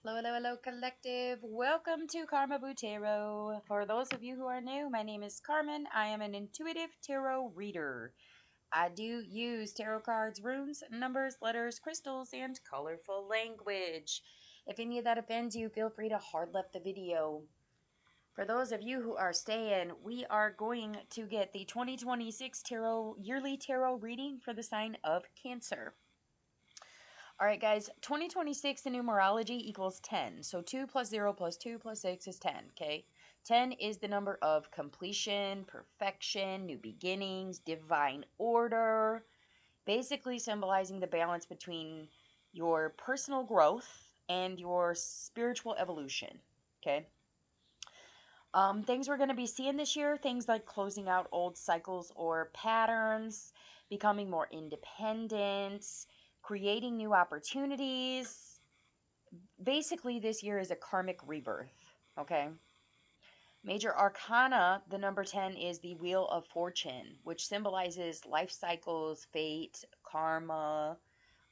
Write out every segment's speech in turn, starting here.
Hello, hello, hello, collective. Welcome to Carmaboo Tarot. For those of you who are new, my name is Carmen. I am an intuitive tarot reader. I do use tarot cards, runes, numbers, letters, crystals, and colorful language. If any of that offends you, feel free to hard left the video. For those of you who are staying, we are going to get the 2026 yearly tarot reading for the sign of Cancer. All right, guys, 2026 in numerology equals 10. So 2 plus 0 plus 2 plus 6 is 10, okay? 10 is the number of completion, perfection, new beginnings, divine order, basically symbolizing the balance between your personal growth and your spiritual evolution, okay? Things we're going to be seeing this year, things like closing out old cycles or patterns, becoming more independent, creating new opportunities. Basically, this year is a karmic rebirth, okay? Major Arcana, the number 10 is the Wheel of Fortune, which symbolizes life cycles, fate, karma,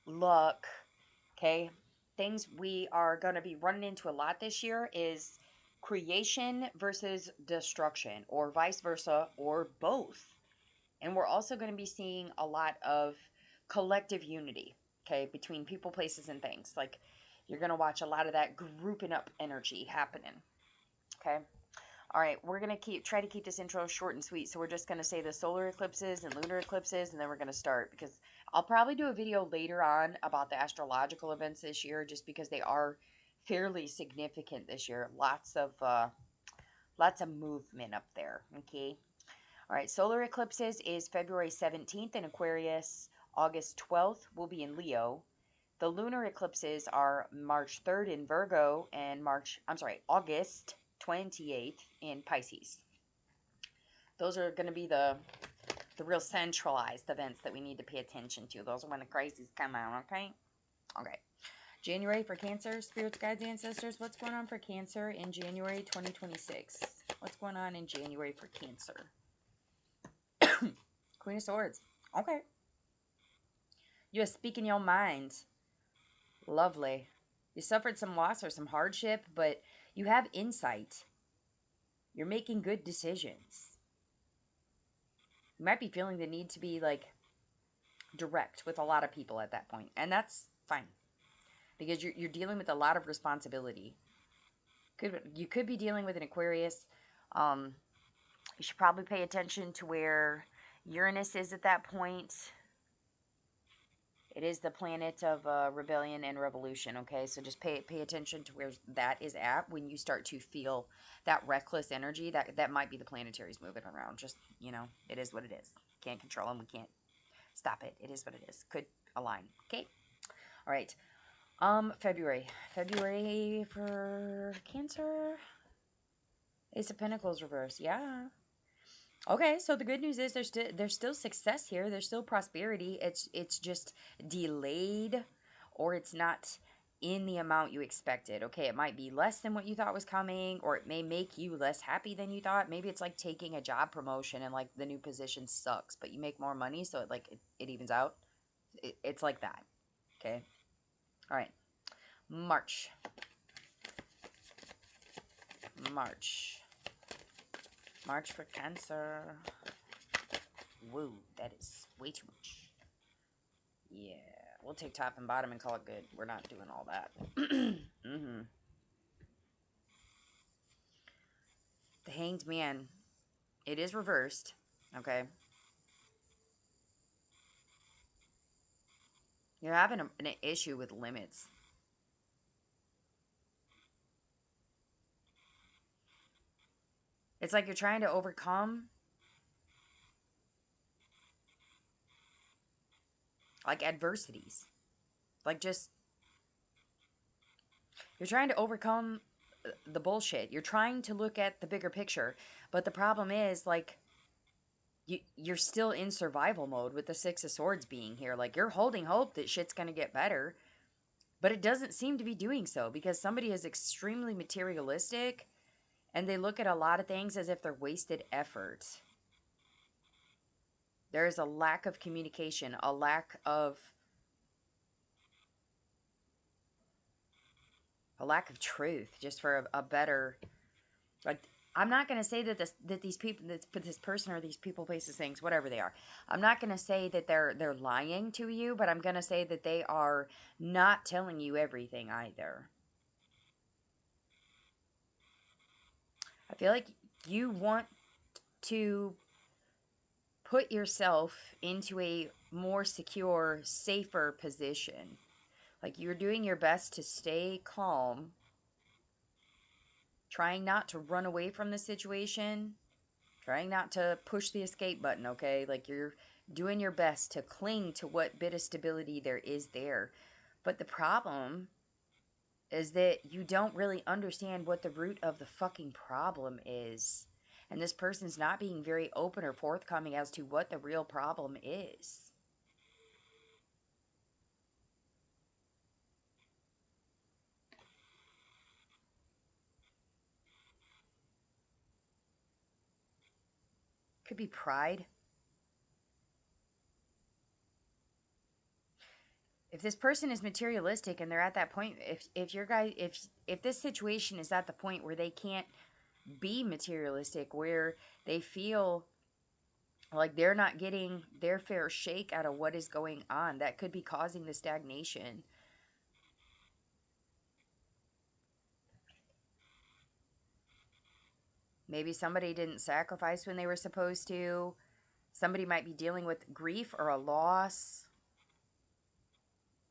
luck, okay? Things we are going to be running into a lot this year is creation versus destruction, or vice versa, or both. And we're also going to be seeing a lot of collective unity, okay, between people, places, and things. Like, you're going to watch a lot of that grouping up energy happening, okay? All right, we're going to try to keep this intro short and sweet, so we're just going to say the solar eclipses and lunar eclipses, and then we're going to start, because I'll probably do a video later on about the astrological events this year, just because they are fairly significant this year. Lots of movement up there, okay? All right, solar eclipses is February 17th in Aquarius, August 12th will be in Leo. The lunar eclipses are March 3rd in Virgo and August 28th in Pisces. Those are going to be the real centralized events that we need to pay attention to. Those are when the crises come out, okay? Okay. January for Cancer, spirits, guides, ancestors. What's going on for Cancer in January 2026? What's going on in January for Cancer? Queen of Swords. Okay. You are speaking your mind. Lovely. You suffered some loss or some hardship, but you have insight. You're making good decisions. You might be feeling the need to be, like, direct with a lot of people at that point. And that's fine. Because you're dealing with a lot of responsibility. You could be dealing with an Aquarius. You should probably pay attention to where Uranus is at that point. It is the planet of rebellion and revolution, okay? So just pay attention to where that is at when you start to feel that reckless energy. That might be the planetaries moving around. Just, it is what it is. Can't control them. We can't stop it. It is what it is. Could align, okay? All right. February. February for Cancer. Ace of Pentacles reverse. Yeah. Okay, so the good news is there's still success here. There's still prosperity. It's just delayed, or it's not in the amount you expected. Okay, it might be less than what you thought was coming, or it may make you less happy than you thought. Maybe it's like taking a job promotion and, like, the new position sucks, but you make more money, so it evens out. It's like that. Okay. All right. March. March. March for Cancer. Woo, that is way too much. Yeah, we'll take top and bottom and call it good. We're not doing all that. The Hanged Man. It is reversed. Okay. You're having an issue with limits. It's like you're trying to overcome, like, adversities. Like, just, you're trying to overcome the bullshit. You're trying to look at the bigger picture. But the problem is, like, you're still in survival mode with the Six of Swords being here. Like, you're holding hope that shit's going to get better. But it doesn't seem to be doing so, because somebody is extremely materialistic and they look at a lot of things as if they're wasted effort. There is a lack of communication, a lack of a lack of truth, just for a better, like, I'm not going to say that these people, this person or these people, places, things, whatever they are, I'm not going to say that they're lying to you, but I'm going to say that they are not telling you everything either. I feel like you want to put yourself into a more secure, safer position. Like, you're doing your best to stay calm, trying not to run away from the situation, trying not to push the escape button, okay? Like, you're doing your best to cling to what bit of stability there is there. But the problem is that you don't really understand what the root of the fucking problem is. And this person's not being very open or forthcoming as to what the real problem is. Could be pride. If this person is materialistic and they're at that point, if your guy, if this situation is at the point where they can't be materialistic, where they feel like they're not getting their fair shake out of what is going on, that could be causing the stagnation. Maybe somebody didn't sacrifice when they were supposed to. Somebody might be dealing with grief or a loss.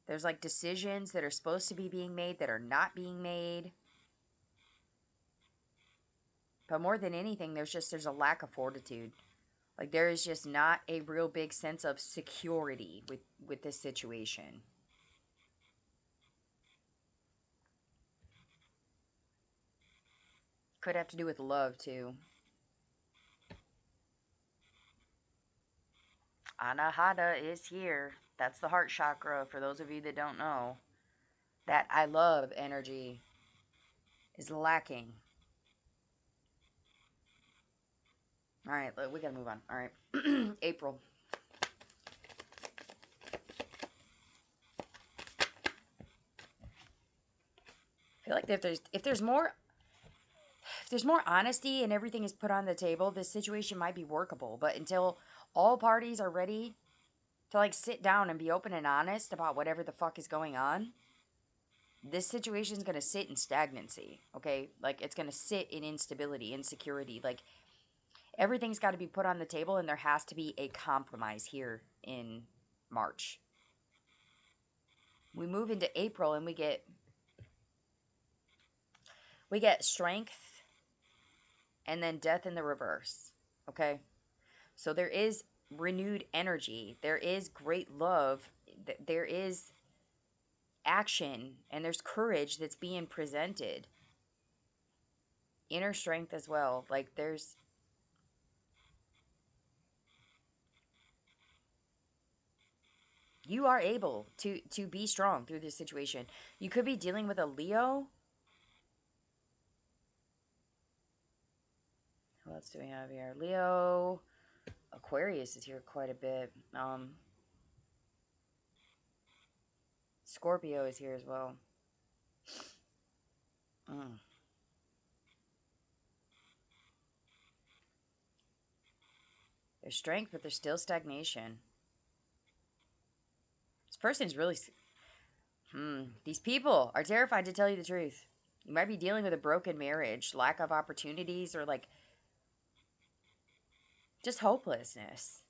There's like decisions that are supposed to be being made that are not being made. But more than anything, there's a lack of fortitude. Like, there is just not a real big sense of security with this situation. Could have to do with love too. Anahata is here. That's the heart chakra for those of you that don't know. That I love energy is lacking. All right, we gotta move on. All right, April. I feel like if there's more honesty and everything is put on the table, this situation might be workable. But until all parties are ready to like sit down and be open and honest about whatever the fuck is going on, this situation is going to sit in stagnancy, okay? Like, it's going to sit in instability, insecurity. Like, everything's got to be put on the table, and there has to be a compromise here in March. We move into April and we get strength and then death in the reverse, okay? So there is renewed energy, there is great love, there is action, and there's courage that's being presented. Inner strength as well. Like, you are able to be strong through this situation. You could be dealing with a Leo. What else do we have here? Leo, Aquarius is here quite a bit. Scorpio is here as well. Mm. There's strength, but there's still stagnation. This person's really. These people are terrified to tell you the truth. You might be dealing with a broken marriage, lack of opportunities, or like just hopelessness.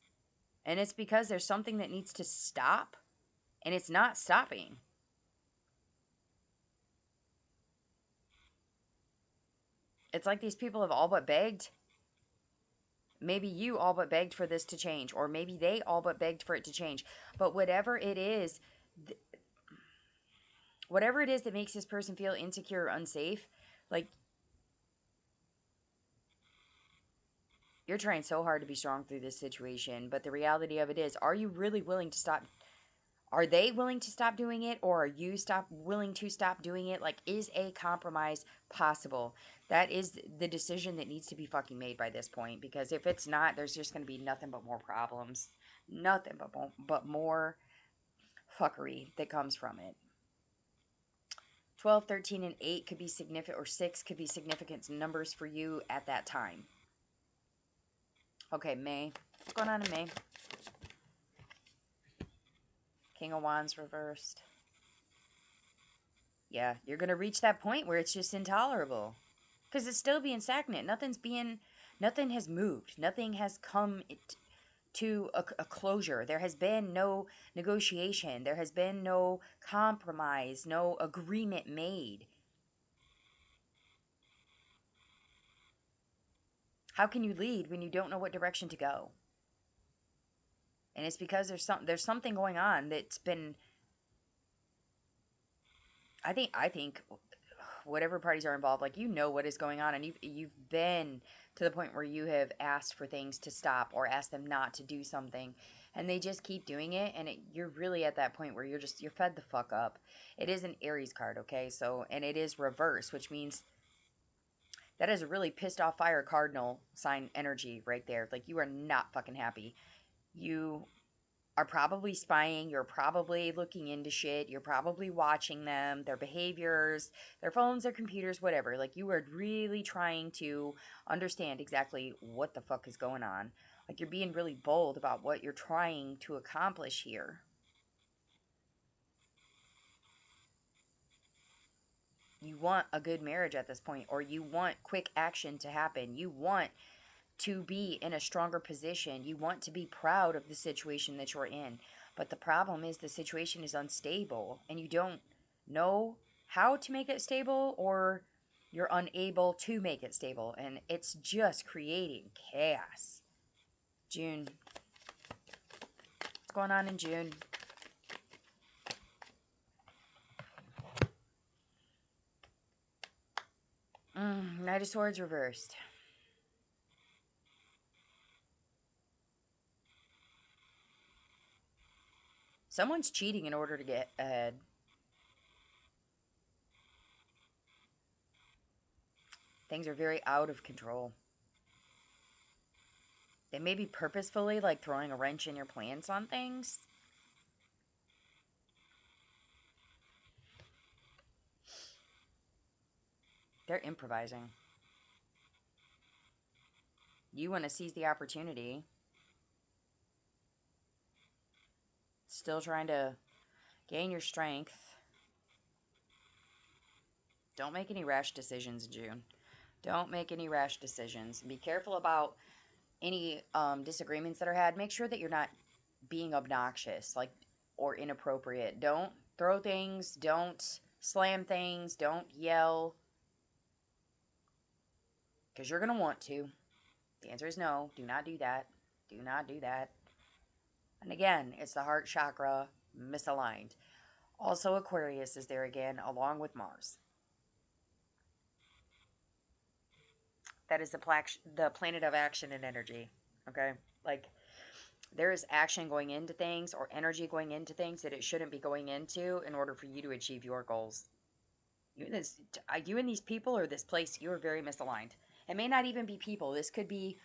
And it's because there's something that needs to stop, and it's not stopping. It's like these people have all but begged. Maybe you all but begged for this to change, or maybe they all but begged for it to change. But whatever it is that makes this person feel insecure or unsafe, like, you're trying so hard to be strong through this situation. But the reality of it is, are you really willing to stop? Are they willing to stop doing it, or are you willing to stop doing it? Like, is a compromise possible? That is the decision that needs to be fucking made by this point. Because if it's not, there's just going to be nothing but more problems, nothing but more fuckery that comes from it. 12, 13, and 8 could be significant, or 6 could be significant numbers for you at that time. Okay, May. What's going on in May? King of Wands reversed. Yeah, you're going to reach that point where it's just intolerable. Because it's still being stagnant. Nothing has moved. Nothing has come to a closure. There has been no negotiation. There has been no compromise, no agreement made. How can you lead when you don't know what direction to go? And it's because there's something going on that's been, I think whatever parties are involved, like, you know what is going on, and you've been to the point where you have asked for things to stop or asked them not to do something, and they just keep doing it, and you're really at that point where you're fed the fuck up. It is an Aries card, okay? So, and it is reverse, which means that is a really pissed off fire cardinal sign energy right there. Like, you are not fucking happy. You are probably spying, you're probably looking into shit, you're probably watching them, their behaviors, their phones, their computers, whatever. Like, you are really trying to understand exactly what the fuck is going on. Like, you're being really bold about what you're trying to accomplish here. You want a good marriage at this point, or you want quick action to happen. You want to be in a stronger position. You want to be proud of the situation that you're in. But the problem is the situation is unstable and you don't know how to make it stable, or you're unable to make it stable. And it's just creating chaos. June. What's going on in June? Knight of Swords reversed. Someone's cheating in order to get ahead. Things are very out of control. They may be purposefully, like, throwing a wrench in your plans on things. They're improvising. You want to seize the opportunity. Still trying to gain your strength. Don't make any rash decisions in June. Don't make any rash decisions. Be careful about any disagreements that are had. Make sure that you're not being obnoxious, like, or inappropriate. Don't throw things. Don't slam things. Don't yell. Because you're going to want to. The answer is no. Do not do that. Do not do that. And again, it's the heart chakra misaligned. Also, Aquarius is there again, along with Mars. That is the planet of action and energy. Okay? Like, there is action going into things, or energy going into things that it shouldn't be going into, in order for you to achieve your goals. You and these people, or this place, you are very misaligned. It may not even be people. This could be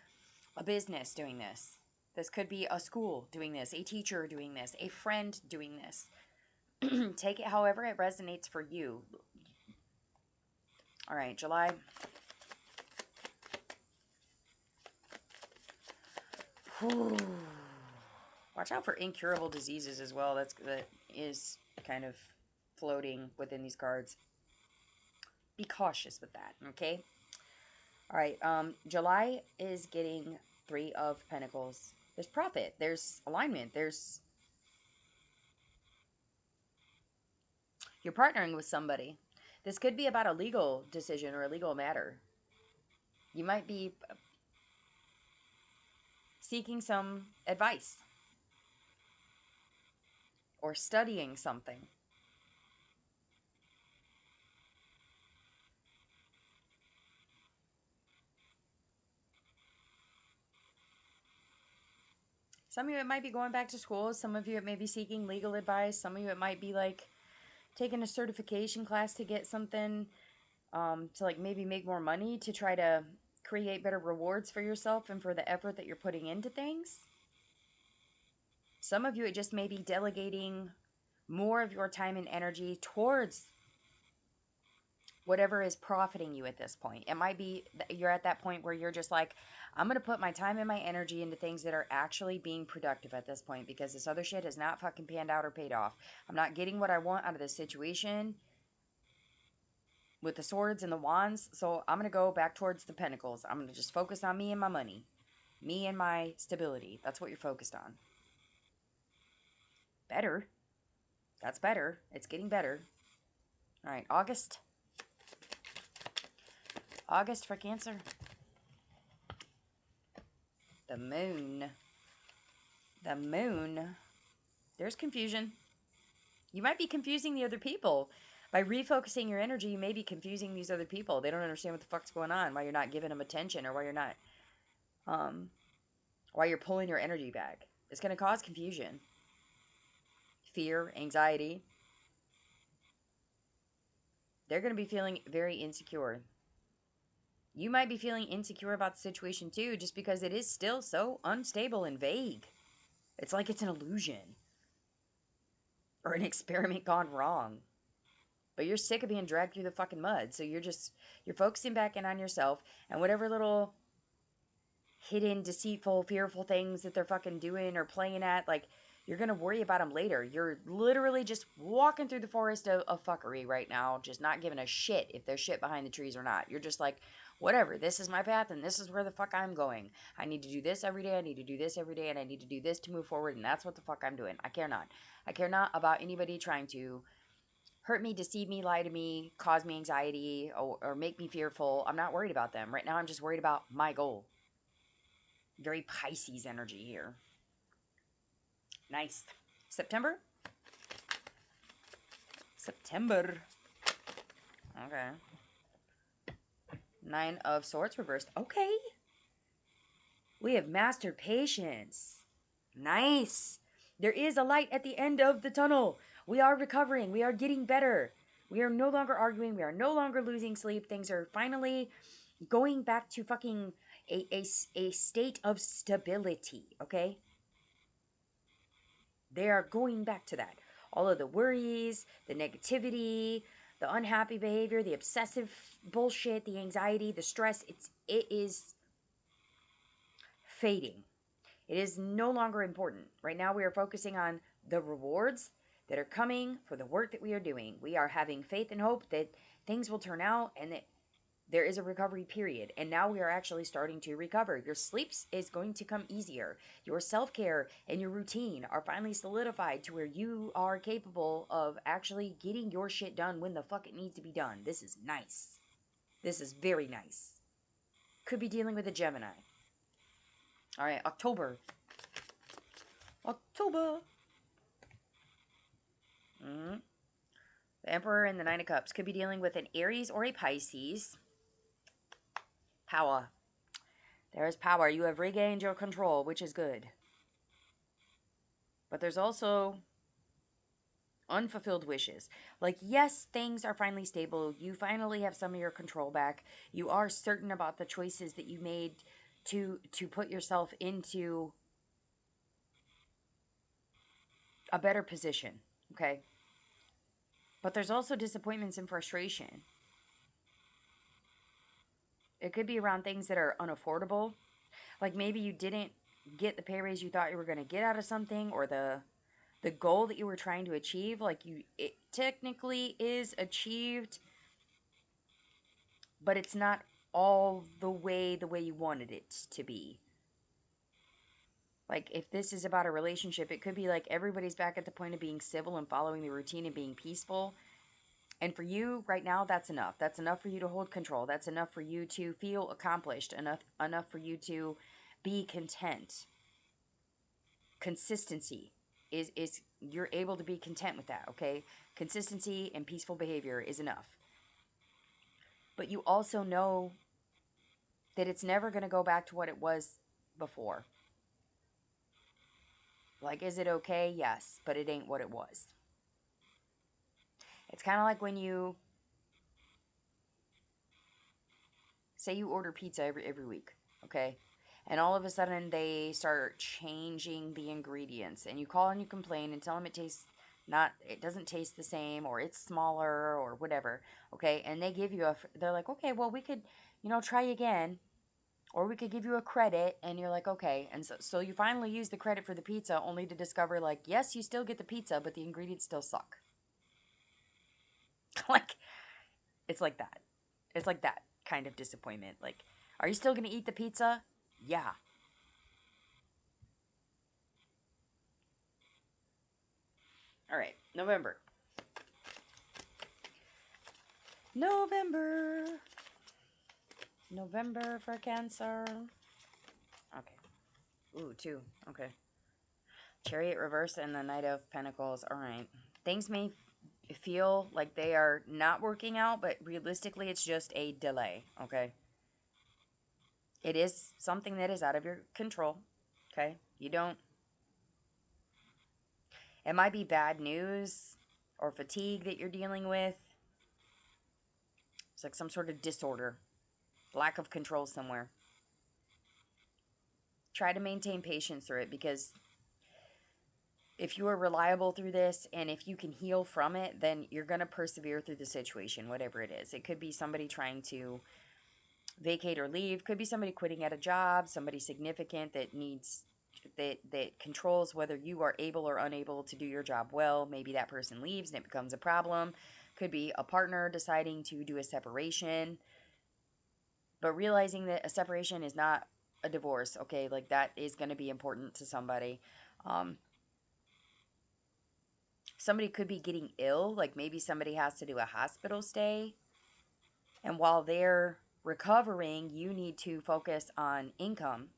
a business doing this. This could be a school doing this, a teacher doing this, a friend doing this. Take it however it resonates for you. All right, July. Whew. Watch out for incurable diseases as well. That is kind of floating within these cards. Be cautious with that, okay? All right, July is getting 3 of Pentacles. There's profit. There's alignment. You're partnering with somebody. This could be about a legal decision or a legal matter. You might be seeking some advice or studying something. Some of you, it might be going back to school. Some of you, it may be seeking legal advice. Some of you, it might be like taking a certification class to get something, to, like, maybe make more money, to try to create better rewards for yourself and for the effort that you're putting into things. Some of you, it just may be delegating more of your time and energy towards whatever is profiting you at this point. It might be you're at that point where you're just like, I'm going to put my time and my energy into things that are actually being productive at this point because this other shit has not fucking panned out or paid off. I'm not getting what I want out of this situation with the swords and the wands. So I'm going to go back towards the pentacles. I'm going to just focus on me and my money, me and my stability. That's what you're focused on. Better. That's better. It's getting better. All right, August. August for Cancer. The moon. The moon. There's confusion. You might be confusing the other people. By refocusing your energy, you may be confusing these other people. They don't understand what the fuck's going on, why you're not giving them attention, or why you're not, why you're pulling your energy back. It's going to cause confusion, fear, anxiety. They're going to be feeling very insecure. You might be feeling insecure about the situation too, just because it is still so unstable and vague. It's like it's an illusion or an experiment gone wrong. But you're sick of being dragged through the fucking mud. So you're focusing back in on yourself, and whatever little hidden, deceitful, fearful things that they're fucking doing or playing at, like, you're going to worry about them later. You're literally just walking through the forest of fuckery right now, just not giving a shit if there's shit behind the trees or not. You're just like, whatever, this is my path and this is where the fuck I'm going. I need to do this every day, I need to do this every day, and I need to do this to move forward, and that's what the fuck I'm doing. I care not. I care not about anybody trying to hurt me, deceive me, lie to me, cause me anxiety, or make me fearful. I'm not worried about them. Right now, I'm just worried about my goal. Very Pisces energy here. Nice. September? September. Okay. Nine of Swords reversed. Okay. We have mastered patience. Nice. There is a light at the end of the tunnel. We are recovering. We are getting better. We are no longer arguing. We are no longer losing sleep. Things are finally going back to fucking a state of stability, okay? They are going back to that. All of the worries, the negativity, the unhappy behavior, the obsessive bullshit, the anxiety, the stress, it is fading. It is no longer important. Right now we are focusing on the rewards that are coming for the work that we are doing. We are having faith and hope that things will turn out and that there is a recovery period, and now we are actually starting to recover. Your sleeps is going to come easier. Your self-care and your routine are finally solidified to where you are capable of actually getting your shit done when the fuck it needs to be done. This is nice. This is very nice. Could be dealing with a Gemini. All right, October. October. The Emperor and the Nine of Cups. Could be dealing with an Aries or a Pisces. Power. There is power. You have regained your control, which is good. But there's also unfulfilled wishes. Like, yes, things are finally stable. You finally have some of your control back. You are certain about the choices that you made to put yourself into a better position, okay? But there's also disappointments and frustration. It could be around things that are unaffordable. Like maybe you didn't get the pay raise you thought you were going to get out of something, or the goal that you were trying to achieve, like it technically is achieved, but it's not all the way you wanted it to be. Like if this is about a relationship, it could be like everybody's back at the point of being civil and following the routine and being peaceful. And for you right now, that's enough. That's enough for you to hold control. That's enough for you to feel accomplished. Enough for you to be content. Consistency is you're able to be content with that, okay? Consistency and peaceful behavior is enough. But you also know that it's never going to go back to what it was before. Like, is it okay? Yes, but it ain't what it was. It's kind of like when you say you order pizza every week, okay? And all of a sudden they start changing the ingredients, and you call and you complain and tell them it tastes Not, it doesn't taste the same, or it's smaller, or whatever. Okay, and they give you they're like, okay, well, we could, try again, or we could give you a credit. And you're like, okay. And so you finally use the credit for the pizza, only to discover, like, yes, you still get the pizza, but the ingredients still suck. Like, it's like that. It's like that kind of disappointment. Like, are you still going to eat the pizza? Yeah. All right. November. November. November for Cancer. Okay. Ooh, two. Okay. Chariot reverse and the Knight of Pentacles. All right. Things may feel like they are not working out, but realistically, it's just a delay. Okay. It is something that is out of your control. Okay. You don't, it might be bad news or fatigue that you're dealing with. It's like some sort of disorder, lack of control somewhere. Try to maintain patience through it, because if you are reliable through this and if you can heal from it, then you're going to persevere through the situation, whatever it is. It could be somebody trying to vacate or leave, could be somebody quitting at a job, somebody significant that needs that controls whether you are able or unable to do your job well. Maybe that person leaves and it becomes a problem. Could be a partner deciding to do a separation, but realizing that a separation is not a divorce. Okay, like that is going to be important to somebody. um Somebody could be getting ill, like maybe somebody has to do a hospital stay, and while they're recovering, you need to focus on income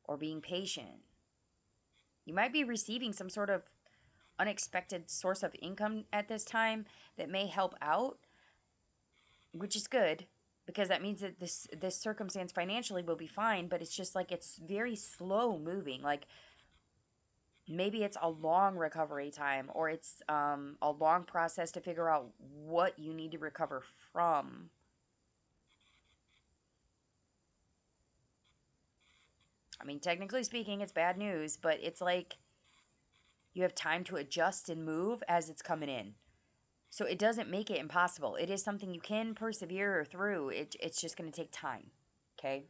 or being patient. You might be receiving some sort of unexpected source of income at this time that may help out, which is good, because that means that this circumstance financially will be fine, but it's just like it's very slow moving. Like maybe it's a long recovery time, or it's a long process to figure out what you need to recover from. I mean, technically speaking, it's bad news, but it's like you have time to adjust and move as it's coming in. So it doesn't make it impossible. It is something you can persevere through. It's just going to take time. Okay?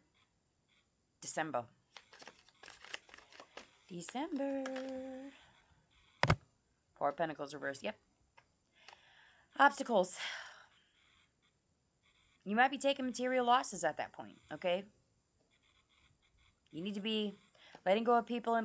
December. December. Four of Pentacles reverse. Yep. Obstacles. You might be taking material losses at that point. Okay? You need to be letting go of people,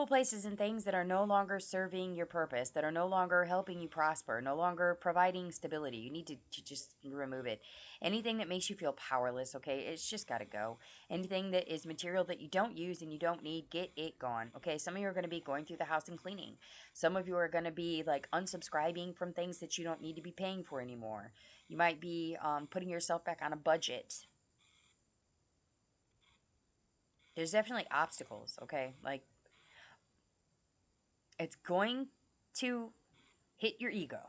places, and things that are no longer serving your purpose, that are no longer helping you prosper, no longer providing stability. You need to just remove it. Anything that makes you feel powerless, okay, it's just got to go. Anything that is material that you don't use and you don't need, get it gone, okay? Some of you are going to be going through the house and cleaning. Some of you are going to be like unsubscribing from things that you don't need to be paying for anymore. You might be putting yourself back on a budget. There's definitely obstacles, okay? Like, it's going to hit your ego.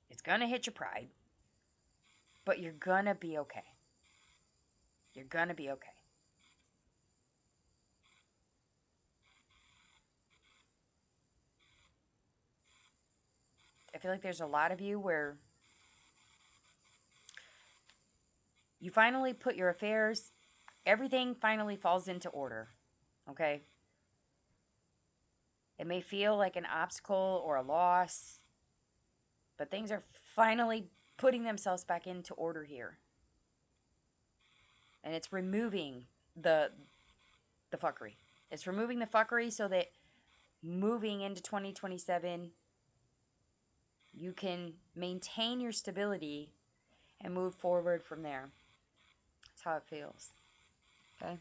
It's going to hit your pride. But you're going to be okay. You're going to be okay. I feel like there's a lot of you where you finally put your affairs, everything finally falls into order. Okay? It may feel like an obstacle or a loss, but things are finally putting themselves back into order here. And it's removing the fuckery. It's removing the fuckery so that moving into 2027, you can maintain your stability and move forward from there. That's how it feels. Okay?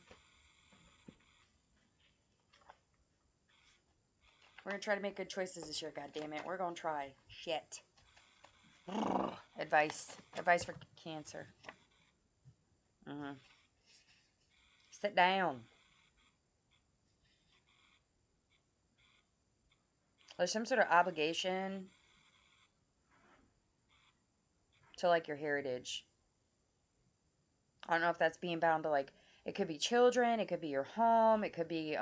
We're going to try to make good choices this year, God damn it. We're going to try. Shit. Advice. Advice for Cancer. Sit down. There's some sort of obligation to like your heritage. I don't know if that's being bound to like, it could be children, it could be your home, it could be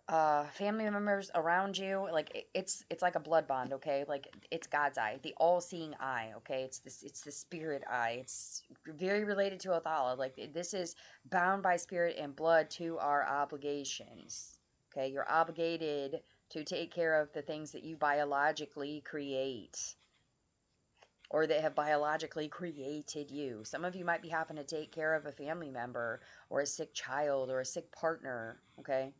family members around you, like it's like a blood bond, okay? Like it's God's eye, the all-seeing eye, okay? It's the spirit eye. It's very related to Othala. Like this is bound by spirit and blood to our obligations. Okay, you're obligated to take care of the things that you biologically create or that have biologically created you. Some of you might be having to take care of a family member or a sick child or a sick partner, okay?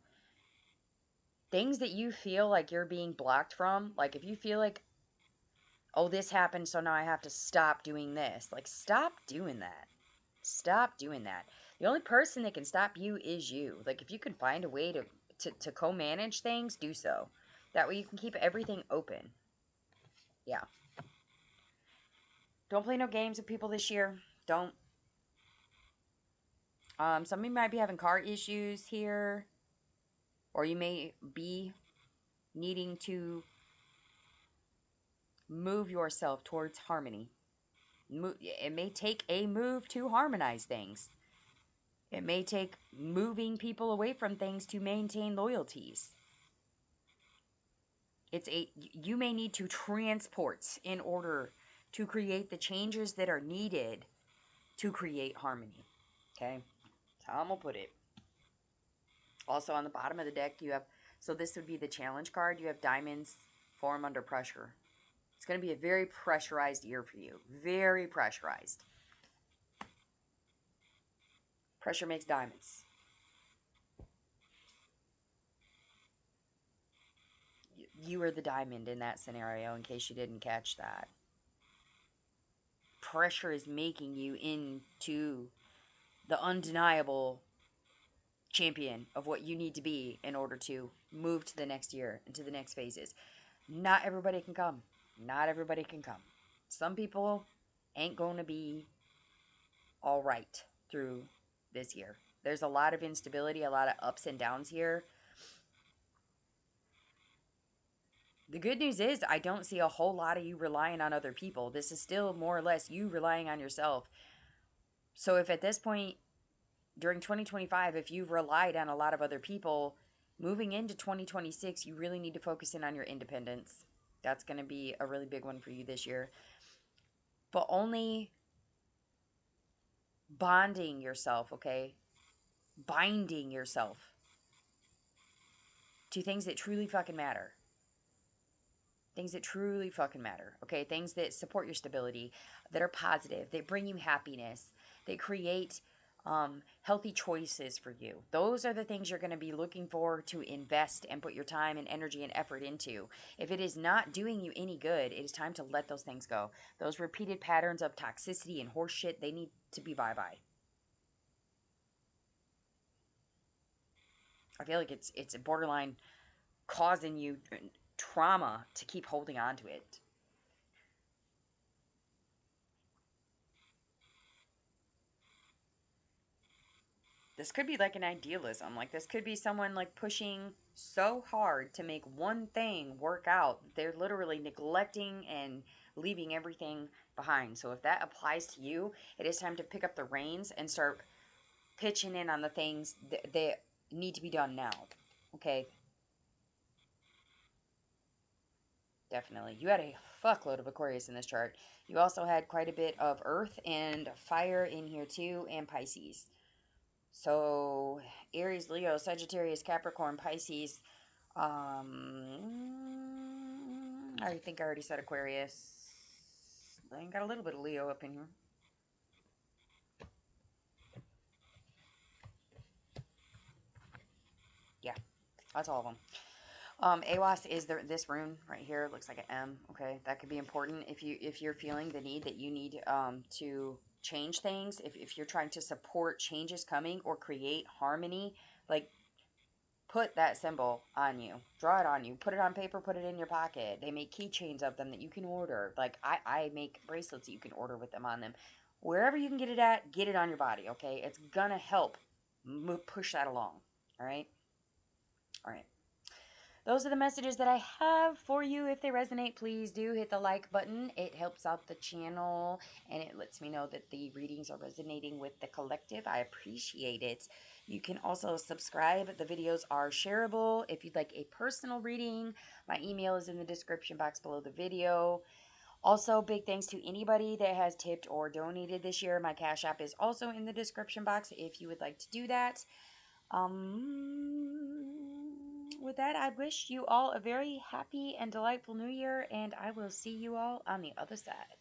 Things that you feel like you're being blocked from, like if you feel like, oh, this happened, so now I have to stop doing this, like stop doing that. Stop doing that. The only person that can stop you is you. Like if you can find a way to co-manage things, do so. That way you can keep everything open. Yeah. Don't play no games with people this year. Don't. Some of you might be having car issues here, or you may be needing to move yourself towards harmony. It may take a move to harmonize things. It may take moving people away from things to maintain loyalties. You may need to transport in order to create the changes that are needed to create harmony. Okay? That's how I'm gonna put it. Also on the bottom of the deck you have, so this would be the challenge card, you have diamonds form under pressure. It's going to be a very pressurized year for you. Very pressurized. Pressure makes diamonds. You are the diamond in that scenario, in case you didn't catch that. Pressure is making you into the undeniable champion of what you need to be in order to move to the next year, into the next phases. Not everybody can come. Not everybody can come. Some people ain't going to be all right through this year. There's a lot of instability, a lot of ups and downs here. The good news is I don't see a whole lot of you relying on other people. This is still more or less you relying on yourself. So if at this point during 2025, if you've relied on a lot of other people, moving into 2026, you really need to focus in on your independence. That's going to be a really big one for you this year. But only bonding yourself, okay? Binding yourself to things that truly fucking matter. Things that truly fucking matter, okay? Things that support your stability, that are positive, that bring you happiness, that create healthy choices for you. Those are the things you're going to be looking for to invest and put your time and energy and effort into. If it is not doing you any good, it is time to let those things go. Those repeated patterns of toxicity and horseshit, they need to be bye-bye. I feel like it's a borderline causing you trauma to keep holding on to it. This could be like an idealism. Like this could be someone like pushing so hard to make one thing work out. They're literally neglecting and leaving everything behind. So if that applies to you, it is time to pick up the reins and start pitching in on the things that need to be done now. Okay? Definitely. You had a fuckload of Aquarius in this chart. You also had quite a bit of Earth and Fire in here too, and Pisces. So Aries, Leo, Sagittarius, Capricorn, Pisces. I think I already said Aquarius. I got a little bit of Leo up in here. Yeah, that's all of them. AWAS is this rune right here. It looks like an M. Okay, that could be important if you're feeling the need that you need to change things. If you're trying to support changes coming or create harmony, like put that symbol on you. Draw it on you. Put it on paper. Put it in your pocket. They make keychains of them that you can order. Like I make bracelets that you can order with them on them. Wherever you can get it at, get it on your body. Okay, it's gonna help push that along. All right. All right. those are the messages that I have for you. If they resonate, please do hit the like button. It helps out the channel and it lets me know that the readings are resonating with the collective. I appreciate it. You can also subscribe. The videos are shareable. If you'd like a personal reading, my email is in the description box below the video. Also, big thanks to anybody that has tipped or donated this year. My Cash App is also in the description box if you would like to do that. With that, I wish you all a very happy and delightful new year, and I will see you all on the other side.